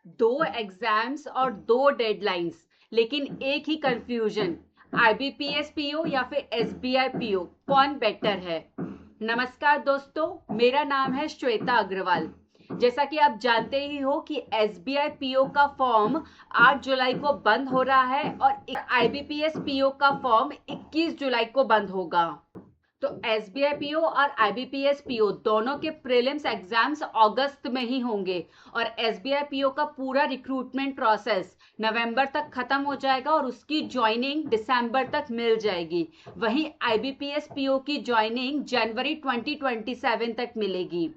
दो एग्जाम्स और दो डेडलाइंस, लेकिन एक ही कंफ्यूजन, आईबीपीएस पीओ या फिर एसबीआई पीओ, कौन बेटर है। नमस्कार दोस्तों, मेरा नाम है श्वेता अग्रवाल। जैसा कि आप जानते ही हो कि एसबीआई पीओ का फॉर्म 8 जुलाई को बंद हो रहा है और आईबीपीएस पीओ का फॉर्म 21 जुलाई को बंद होगा। तो एसबीआई पीओ और आईबीपीएस पीओ दोनों के प्रीलिम्स एग्जाम्स अगस्त में ही होंगे और एसबीआई पीओ का पूरा रिक्रूटमेंट प्रोसेस नवंबर तक खत्म हो जाएगा और उसकी ज्वाइनिंग दिसंबर तक मिल जाएगी। वहीं आईबीपीएस पीओ की ज्वाइनिंग जनवरी 2027 तक मिलेगी।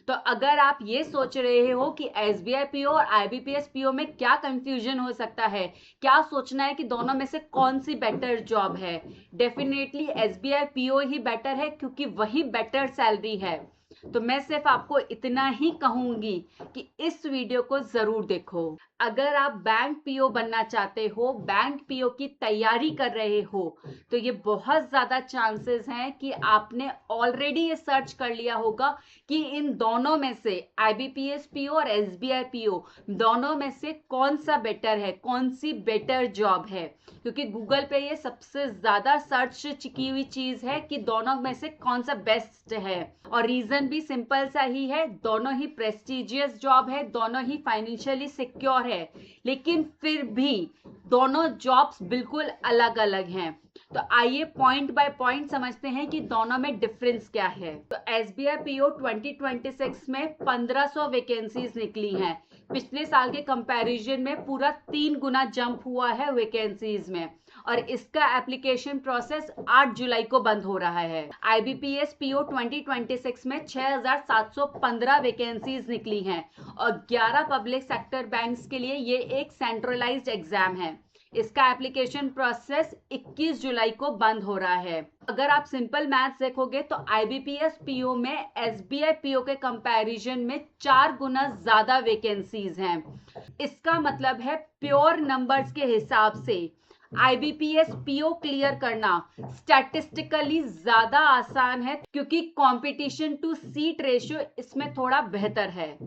तो अगर आप ये सोच रहे हो कि एसबीआई पीओ और आईबीपीएस पीओ में क्या कंफ्यूजन हो सकता है, क्या सोचना है कि दोनों में से कौन सी बेटर जॉब है, डेफिनेटली एसबीआई पीओ ही बेटर है क्योंकि वही बेटर सैलरी है। तो मैं सिर्फ आपको इतना ही कहूंगी कि इस वीडियो को जरूर देखो। अगर आप बैंक पीओ बनना चाहते हो, बैंक पीओ की तैयारी कर रहे हो, तो ये बहुत ज्यादा चांसेस हैं कि आपने ऑलरेडी ये सर्च कर लिया होगा कि इन दोनों में से आईबीपीएस पीओ और एसबीआई पीओ दोनों में से कौन सा बेटर है, कौन सी बेटर जॉब है। क्योंकि गूगल पे ये सबसे ज्यादा सर्च की हुई चीज है कि दोनों में से कौन सा बेस्ट है। और रीजन भी सिंपल सा ही है, दोनों ही प्रेस्टिजियस जॉब है, दोनों ही फाइनेंशियली सिक्योर है, लेकिन फिर भी दोनों जॉब्स बिल्कुल अलग अलग हैं। तो आइए पॉइंट बाय पॉइंट समझते हैं कि दोनों में डिफरेंस क्या है। तो एसबीआई पीओ 2026 में 1500 वैकेंसीज निकली हैं। पिछले साल के कंपैरिजन में पूरा 3 गुना जंप हुआ है वैकेंसीज में और इसका एप्लीकेशन प्रोसेस 8 जुलाई को बंद हो रहा है। आईबीपीएस पीओ 2026 में 6715 वैकेंसीज निकली हैं और 11 पब्लिक सेक्टर बैंक्स के लिए ये एक सेंट्रलाइज्ड एग्जाम है। इसका एप्लीकेशन प्रोसेस 21 जुलाई को बंद हो रहा है। अगर आप सिंपल मैथ्स देखोगे तो आईबीपीएस पीओ में एसबीआई पीओ के कंपैरिजन में 4 गुना ज्यादा वैकेंसीज हैं। इसका मतलब है प्योर नंबर्स के हिसाब से आईबीपीएस पीओ क्लियर करना स्टैटिस्टिकली ज्यादा आसान है क्योंकि कंपटीशन टू सीट रेशियो इसमें थोड़ा बेहतर है।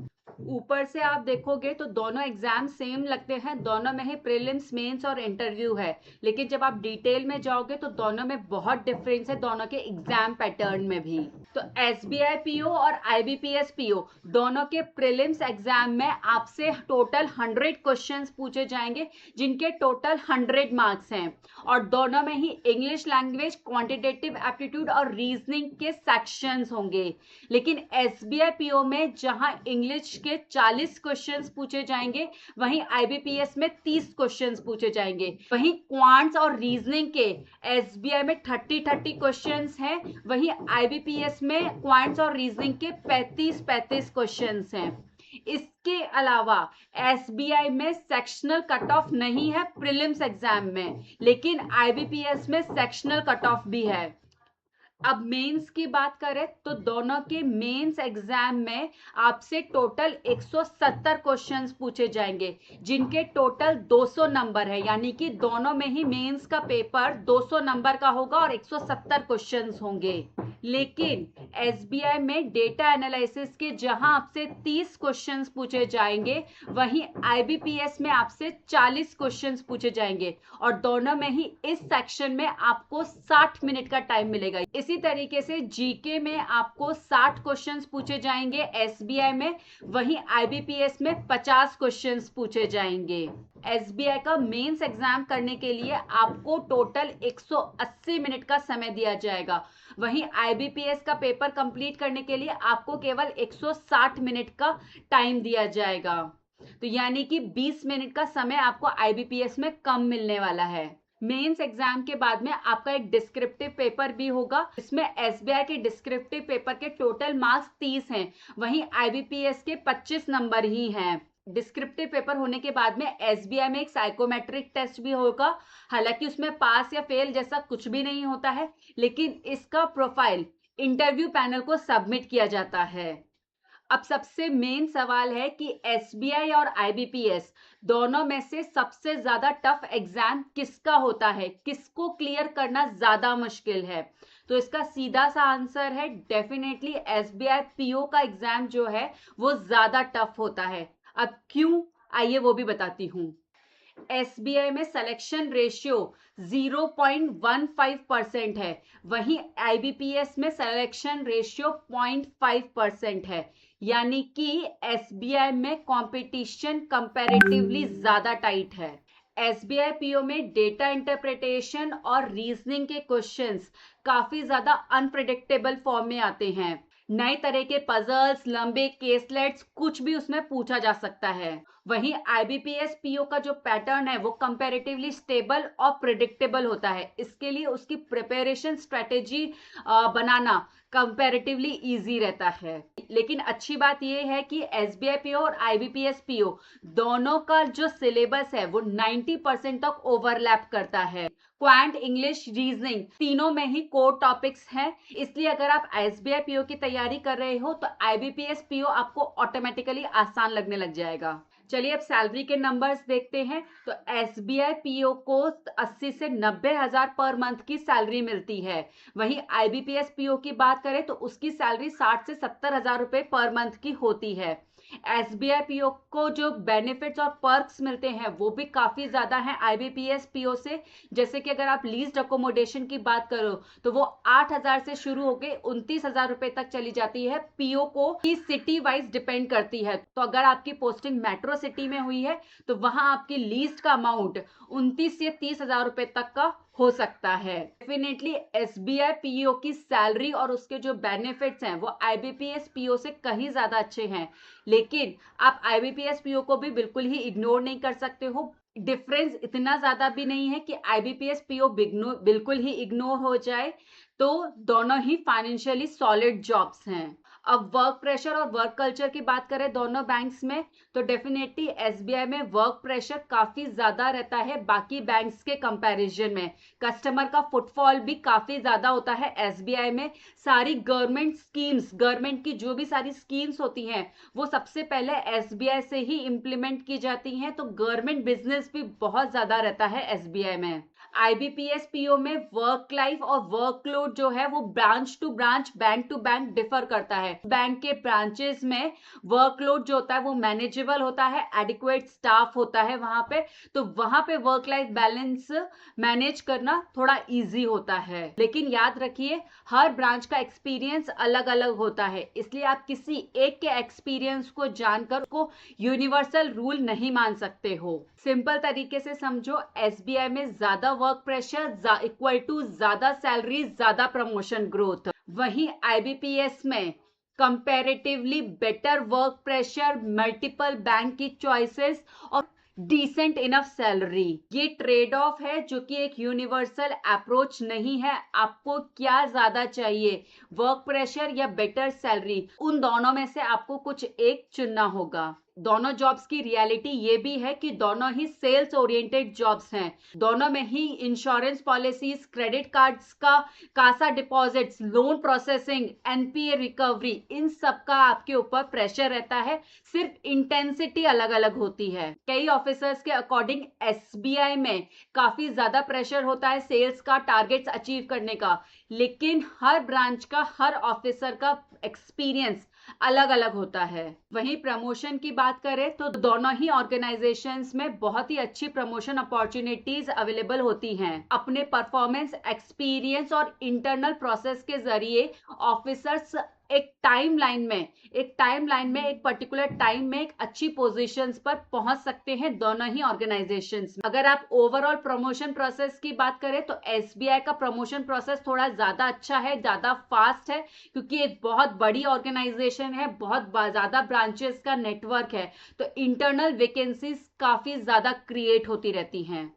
ऊपर से आप देखोगे तो दोनों एग्जाम सेम लगते हैं, दोनों में ही प्रीलिम्स, मेंस और इंटरव्यू है, लेकिन जब आप डिटेल में जाओगे तो दोनों में बहुत डिफरेंस है, दोनों के एग्जाम पैटर्न में भी। तो एसबीआई पीओ और आईबीपीएस पीओ दोनों के प्रीलिम्स एग्जाम में आपसे टोटल 100 क्वेश्चंस पूछे जाएंगे जिनके टोटल 100 मार्क्स हैं और दोनों में ही इंग्लिश लैंग्वेज, क्वांटिटेटिव एप्टीट्यूड और रीजनिंग के सेक्शंस होंगे। लेकिन एसबीआई पीओ में जहां इंग्लिश के 40 क्वेश्चंस पूछे जाएंगे, वहीं आईबीपीएस में 30 क्वेश्चंस पूछे जाएंगे। वहीं क्वांट्स और रीजनिंग के एसबीआई में 30 क्वेश्चंस हैं, वहीं आईबीपीएस में क्वांट्स और रीजनिंग के 35 क्वेश्चंस हैं। इसके अलावा एसबीआई में सेक्शनल कट ऑफ नहीं है प्रीलिम्स एग्जाम में, लेकिन आईबीपीएस में सेक्शनल कट ऑफ भी है। अब मेंस की बात करें तो दोनों के मेंस एग्जाम में आपसे टोटल 170 क्वेश्चंस पूछे जाएंगे जिनके टोटल 200 नंबर है, यानी कि दोनों में ही मेंस का पेपर 200 नंबर का होगा और 170 क्वेश्चंस होंगे। लेकिन एसबीआई में डेटा एनालिसिस के जहां आपसे 30 क्वेश्चंस पूछे जाएंगे, वहीं आईबीपीएस में आपसे 40 क्वेश्चंस पूछे जाएंगे और दोनों में ही इस सेक्शन में आपको 60 मिनट का टाइम मिलेगा। इसी तरीके से जीके में आपको 60 क्वेश्चंस पूछे जाएंगे एसबीआई में, वहीं आईबीपीएस में 50 क्वेश्चंस पूछे जाएंगे। एसबीआई का मेंस एग्जाम करने के लिए आपको टोटल 180 मिनट का समय दिया जाएगा, वहीं आईबीपीएस का पेपर कंप्लीट करने के लिए आपको केवल 160 मिनट का टाइम दिया जाएगा। तो यानी कि 20 मिनट का समय आपको आईबीपीएस में कम मिलने वाला है। मेंस एग्जाम के बाद में आपका एक डिस्क्रिप्टिव पेपर भी होगा, इसमें एसबीआई के डिस्क्रिप्टिव पेपर के टोटल मार्क्स 30 हैं, वहीं आईबीपीएस के 25 नंबर ही हैं। डिस्क्रिप्टिव पेपर होने के बाद में एसबीआई में एक साइकोमेट्रिक टेस्ट भी होगा, हालांकि उसमें पास या फेल जैसा कुछ भी नहीं होता है, लेकिन इसका प्रोफाइल इंटरव्यू पैनल को सबमिट किया जाता है। अब सबसे मेन सवाल है कि एसबीआई और आईबीपीएस दोनों में से सबसे ज्यादा टफ एग्जाम किसका होता है, किसको क्लियर करना ज्यादा मुश्किल है। तो इसका सीधा सा आंसर है डेफिनेटली एसबीआई पीओ का एग्जाम जो है वो ज्यादा टफ होता है। अब क्यों, आइए वो भी बताती हूँ। एसबीआई में सिलेक्शन रेशियो 0.15% है, वहीं आईबीपीएस में सिलेक्शन रेशियो 0.5% है। यानी कि एसबीआई में कंपटीशन कंपैरेटिवली ज्यादा टाइट है। एसबीआई पीओ में डेटा इंटरप्रिटेशन और रीजनिंग के क्वेश्चंस काफी ज्यादा अनप्रिडिक्टेबल फॉर्म में आते हैं। नए तरह के पजल्स, लंबे केसलेट्स, कुछ भी उसमें पूछा जा सकता है। वहीं आईबीपीएस पीओ का जो पैटर्न है वो कंपैरेटिवली स्टेबल और प्रिडिक्टेबल होता है। इसके लिए उसकी प्रिपरेशन स्ट्रेटेजी बनाना कंपैरेटिवली इजी रहता है। लेकिन अच्छी बात यह है कि एसबीआई पीओ और आईबीपीएस पीओ दोनों का जो सिलेबस है वो 90% तक ओवरलैप करता है। क्वांट, इंग्लिश, रीजनिंग तीनों में ही कोर टॉपिक्स हैं। इसलिए अगर आप एसबीआई पीओ की तैयारी कर रहे हो तो आईबीपीएस पीओ आपको ऑटोमेटिकली आसान लगने लग जाएगा। चलिए अब सैलरी के नंबर्स देखते हैं। तो एसबीआई पीओ को 80 से 90 हजार पर मंथ की सैलरी मिलती है। वहीं आईबीपीएस पीओ की बात करें तो उसकी सैलरी 60 से 70 हजार रुपए पर मंथ की होती है। एसबीआई पीओ को जो बेनिफिट्स और पर्क्स मिलते हैं वो भी काफी ज्यादा हैं आईबीपीएस पीओ से। जैसे कि अगर आप लीज्ड अकोमोडेशन की बात करो तो वो 8,000 से शुरू होकर 29,000 रुपए तक चली जाती है। पीओ को की सिटी वाइज डिपेंड करती है। तो अगर आपकी पोस्टिंग मेट्रो सिटी में हुई है तो वहां आपकी लीज्ड का अमाउंट 29 से 30,000 रुपए तक का हो सकता है। डेफिनेटली एसबीआई पीओ की सैलरी और उसके जो बेनिफिट्स हैं वो आईबीपीएस पीओ से कहीं ज्यादा अच्छे हैं। लेकिन आप आईबीपीएस पीओ को भी बिल्कुल ही इग्नोर नहीं कर सकते हो। डिफरेंस इतना ज्यादा भी नहीं है कि आईबीपीएस पीओ बिल्कुल ही इग्नोर हो जाए। तो दोनों ही फाइनेंशियली सॉलिड जॉब्स हैं। अब वर्क प्रेशर और वर्क कल्चर की बात करें दोनों बैंक्स में तो डेफिनेटली एसबीआई में वर्क प्रेशर काफी ज्यादा रहता है बाकी बैंक्स के कंपैरिजन में। कस्टमर का फुटफॉल भी काफी ज्यादा होता है एसबीआई में। सारी गवर्नमेंट स्कीम्स, गवर्नमेंट की जो भी सारी स्कीम्स होती हैं वो सबसे पहले एसबीआई से ही इंप्लीमेंट की जाती हैं। तो गवर्नमेंट बिजनेस भी बहुत ज्यादा रहता है एसबीआई में। आईबीपीएस पीओ में वर्क लाइफ और वर्कलोड जो है वो branch to branch, bank to bank differ करता है। बैंक के ब्रांचेस में वर्कलोड जो होता है वो मैनेजेबल होता है, एडिक्वेट स्टाफ होता है वहां पे, तो वहां पे वर्क लाइफ बैलेंस मैनेज करना थोड़ा इजी होता है। लेकिन याद रखिए हर ब्रांच का एक्सपीरियंस अलग अलग होता है, इसलिए आप किसी एक के एक्सपीरियंस को जानकर को यूनिवर्सल रूल नहीं मान सकते हो। सिंपल तरीके से समझो, एसबीआई में ज्यादा वर्क प्रेशर इक्वल टू ज्यादा सैलरी, ज्यादा प्रमोशन ग्रोथ। वहीं आईबीपीएस में comparatively better work pressure, multiple bank की चॉइसेस और डिसेंट इनफ सैलरी। ये ट्रेड ऑफ है जो कि एक यूनिवर्सल अप्रोच नहीं है। आपको क्या ज्यादा चाहिए, वर्क प्रेशर या बेटर सैलरी? उन दोनों में से आपको कुछ एक चुनना होगा। दोनों जॉब्स की रियलिटी ये भी है कि दोनों ही सेल्स ओरिएंटेड जॉब्स हैं। दोनों में ही इंश्योरेंस पॉलिसीज, क्रेडिट कार्ड्स का CASA deposits, loan processing, NPA recovery, इन सब का आपके ऊपर प्रेशर रहता है। सिर्फ इंटेंसिटी अलग अलग होती है। कई ऑफिसर्स के अकॉर्डिंग एसबीआई में काफी ज्यादा प्रेशर होता है सेल्स का, टारगेट्स अचीव करने का। लेकिन हर ब्रांच का, हर ऑफिसर का एक्सपीरियंस अलग अलग होता है। वहीं प्रमोशन की बात करें तो दोनों ही ऑर्गेनाइजेशंस में बहुत ही अच्छी प्रमोशन अपॉर्चुनिटीज अवेलेबल होती हैं। अपने परफॉर्मेंस, एक्सपीरियंस और इंटरनल प्रोसेस के जरिए ऑफिसर्स एक टाइमलाइन में एक पर्टिकुलर टाइम में एक अच्छी पोजीशंस पर पहुंच सकते हैं दोनों ही ऑर्गेनाइजेशंस में। अगर आप ओवरऑल प्रमोशन प्रोसेस की बात करें तो एसबीआई का प्रमोशन प्रोसेस थोड़ा ज्यादा अच्छा है, ज्यादा फास्ट है, क्योंकि एक बहुत बड़ी ऑर्गेनाइजेशन है, बहुत ज्यादा ब्रांचेस का नेटवर्क है, तो इंटरनल वैकेंसीज काफी ज्यादा क्रिएट होती रहती हैं।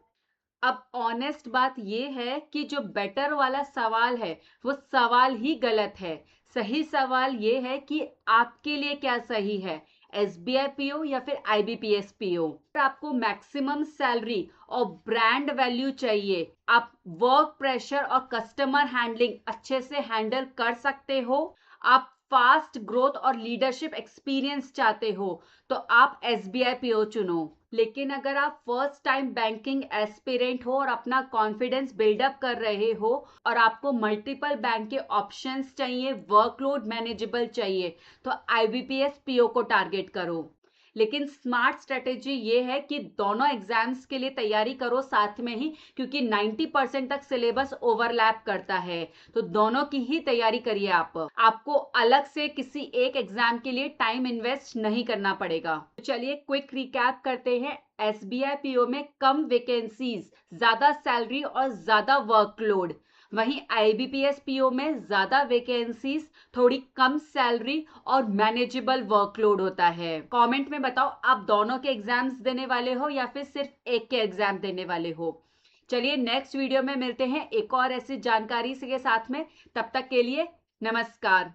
अब ऑनेस्ट बात यह है कि जो बेटर वाला सवाल है वो सवाल ही गलत है। सही सवाल ये है कि आपके लिए क्या सही है, एसबीआई पीओ या फिर आईबीपीएस पीओ। आपको मैक्सिमम सैलरी और ब्रांड वैल्यू चाहिए, आप वर्क प्रेशर और कस्टमर हैंडलिंग अच्छे से हैंडल कर सकते हो, आप फास्ट ग्रोथ और लीडरशिप एक्सपीरियंस चाहते हो, तो आप एसबीआई पीओ चुनो। लेकिन अगर आप फर्स्ट टाइम बैंकिंग एस्पिरेंट हो और अपना कॉन्फिडेंस बिल्डअप कर रहे हो और आपको मल्टीपल बैंक के ऑप्शंस चाहिए, वर्कलोड मैनेजेबल चाहिए, तो आईबीपीएस पीओ को टारगेट करो। लेकिन स्मार्ट स्ट्रेटेजी ये है कि दोनों एग्जाम्स के लिए तैयारी करो साथ में ही, क्योंकि 90% तक सिलेबस ओवरलैप करता है, तो दोनों की ही तैयारी करिए। आपको अलग से किसी एक एग्जाम के लिए टाइम इन्वेस्ट नहीं करना पड़ेगा। तो चलिए क्विक रिकैप करते हैं। SBI PO में कम वैकेंसीज, ज्यादा सैलरी और ज्यादा वर्कलोड। वहीं IBPS PO में ज्यादा वैकेंसीज, थोड़ी कम सैलरी और मैनेजेबल वर्कलोड होता है। कमेंट में बताओ आप दोनों के एग्जाम्स देने वाले हो या फिर सिर्फ एक के एग्जाम देने वाले हो। चलिए नेक्स्ट वीडियो में मिलते हैं एक और ऐसी जानकारी के साथ में। तब तक के लिए नमस्कार।